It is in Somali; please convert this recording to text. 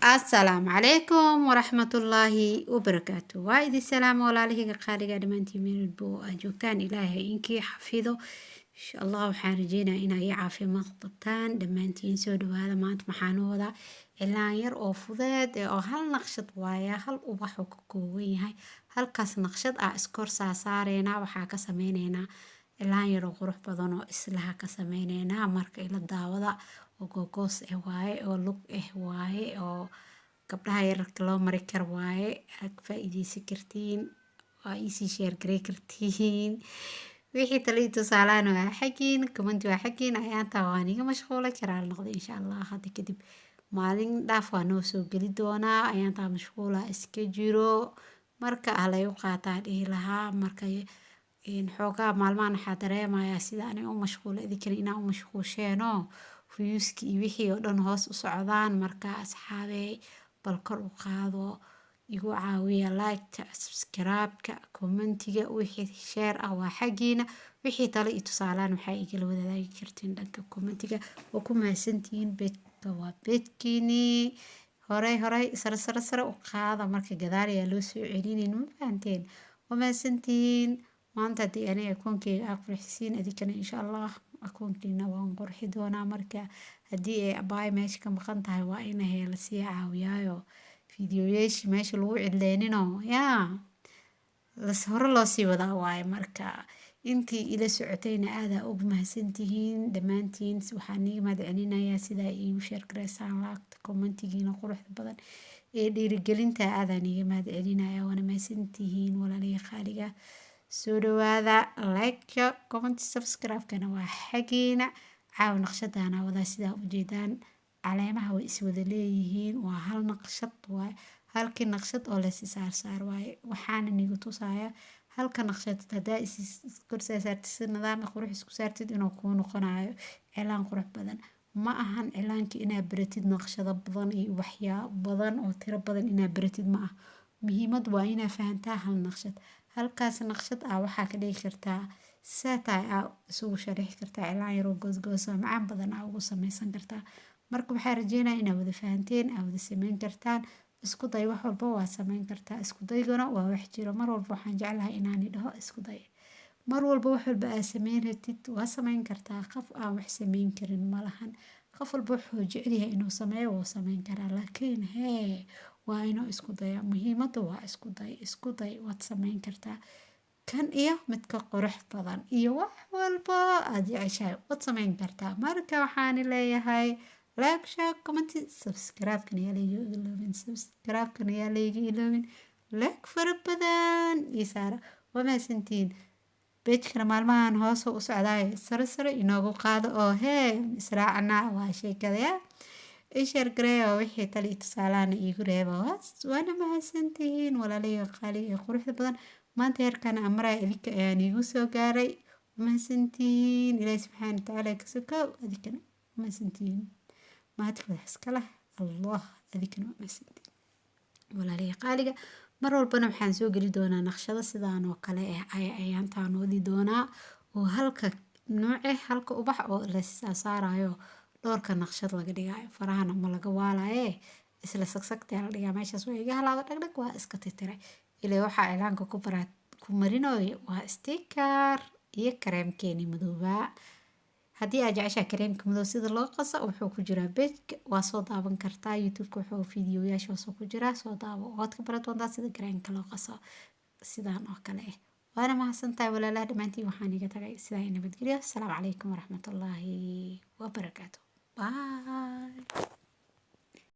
السلام عليكم ورحمة الله وبركاته. وايد السلام وعليه قارقة دمانتي من البو أجوكتان إلهي إنكي حفظه إن شاء الله وحارجينا إنا يعافي مقطبتان دمانتين سودو هذا ما أنت محانوضة إلا ير أو فضاد أو هل نقشط وايا هل أبحو كوكوين هاي هل كاس نقشط أسكور ساسارينا وحاكا سمينينا إلا ير غروح بدنو إسلها كسمينينا مركا إلا الداوضة وكوكوس واي أو لوك واي أو gabdhaha yararka loo mari karo waaye aad ka faa'iideysan kartiin waa iisii sheer garey kartiin wixii talo iyo tusaalaan waa xagiin comment waa xagiin ayaanta waan iga mashquulay karaal noqday insha allah hadda kadib maalin dhaaf waa noo soo geli doonaa ayaanta mashquula iska jiro marka ahlay u qaataa dhihi lahaa marka xoogaa maalmahan waxaa dareemayaa sida ani u mashquula idinkana inaa u mashquusheenoo fuyuuski iyo wixii oo dhan hoos u socdaan marka asxaabey bal kor u qaado igu caawiya like-ta subscribe-ka commentiga wixii share ah waa xagiina wixii talo iyo tusaalaan waxaa igala wadaagi kartiin dhanka commentiga oo ku mahadsantihiin beedka waa beedkiini horey sare u qaada marka gadaal ayaa loo soo celinin ma fahanteen waa mahadsantihiin maanta haddii aniga akoonkeyga aa qurxisiin adinkana insha allah akoonkiina waan qurxi doonaa marka haddii ay abaay meesha ka maqan tahay waa ina la sii caawiyaayo fiidiyoyaashii meesha lagu cidleenino yaa hore loo sii wadaa waaye marka intii ila socotayna aadaa ugu mahadsantihiin dhammaantiin waxaan iiga mahadcelinayaa sidaa iigu sheer gareysaan laagta commentigiina quruxda badan ee dhiirigelinta aadaan iiga mahadcelinayaa waana mahadsantihiin walaalihii qaaliga soo dhawaada like comment subscribe-kana waa xagiina caaw naqshadaana wadaa sidaa ujeedaan caleemaha way iswada leeyihiin waa hal naqshad waaye halkii naqshad oo la saar waaye waxaana nigu tusaya halka naqshad hadaa kor saartid si nidaam qurux isku saartid inuu kuu noqonayo cilaan qurux badan ma ahan cilaankii inaa baratid naqshado badan iyo waxyaabo badan oo tiro badan inaa baratid ma ah muhiimad waa inaa fahantaa hal naqshad halkaas naqshad ah waxaa ka dhigi kartaa saatay aa isugu sharixi kartaa cilaan yaroo goosgoosa macaan badan aa ugu samaysan kartaa marka waxaa rajeynaya inaa wada fahanteen aa wada sameyn kartaan isku day wax walba waa sameyn kartaa isku daygana waa wax jiro mar walba waxaan jeclahay inaani dhaho isku day mar walba wax walba aa sameyn ratid waa sameyn kartaa qof aan wax sameyn karin malahan qof walba wuxuu jecel yahay inuu sameeyo wuu sameyn karaa laakiin waa inuu isku daya muhiimada waa isku day waad sameyn kartaa kan iyo midka qurux badan iyo wax walba aad jeceshahay waad sameyn kartaa marka waxaan leeyahay like share comment subscribe-kana yaa layga iloobin like fara badan iyo saara waa mahadsantihiin beejkana maalmahan hoos u socdaay sare inoogu qaado oo israacana waa sheekadaya ishar gareeyo wixii talo iyo tusaalaana iigu reeba waana mahadsantihiin walaalihii qaali ee quruxda badan maanta heerkana amraa idinka ayaan iigu soo gaaray mahadsantihiin ilaahi subxaana watacaala ka sokow adinkana mahadsantihiin mahadka iska leh allah adinkana mahadsantihiin walaalihii qaaliga mar walbana waxaan soo geli doonaa naqshado sidaan oo kale ayaantaan wadi doonaa oo halka nooce halka ubax oo la saarayo dhowrka naqshad laga dhigayo farahana ma laga waalaye isla sagsagtaa la dhigaa meeshaas waa iga halaaba dhagdhag waa iska titiray ilaa waxaa cilaanka ku marinayo waa sticker iyo kareemkeeni madoobaa haddii aad jeceshaa kareemka madow sida loo qaso wuxuu ku jiraa beejka waa soo daaban kartaa youtube-ka wuxuu fiidiyoyaasha soo ku jiraa soo daabo waad ka baran doontaa sida kareemka loo qaso sidaan oo kale waana mahadsantahay walaalaha dhammaantiin waxaan iga tagay sidaa nabadgelyo asalaamu calaykum waraxmatullaahi wabarakaatu bye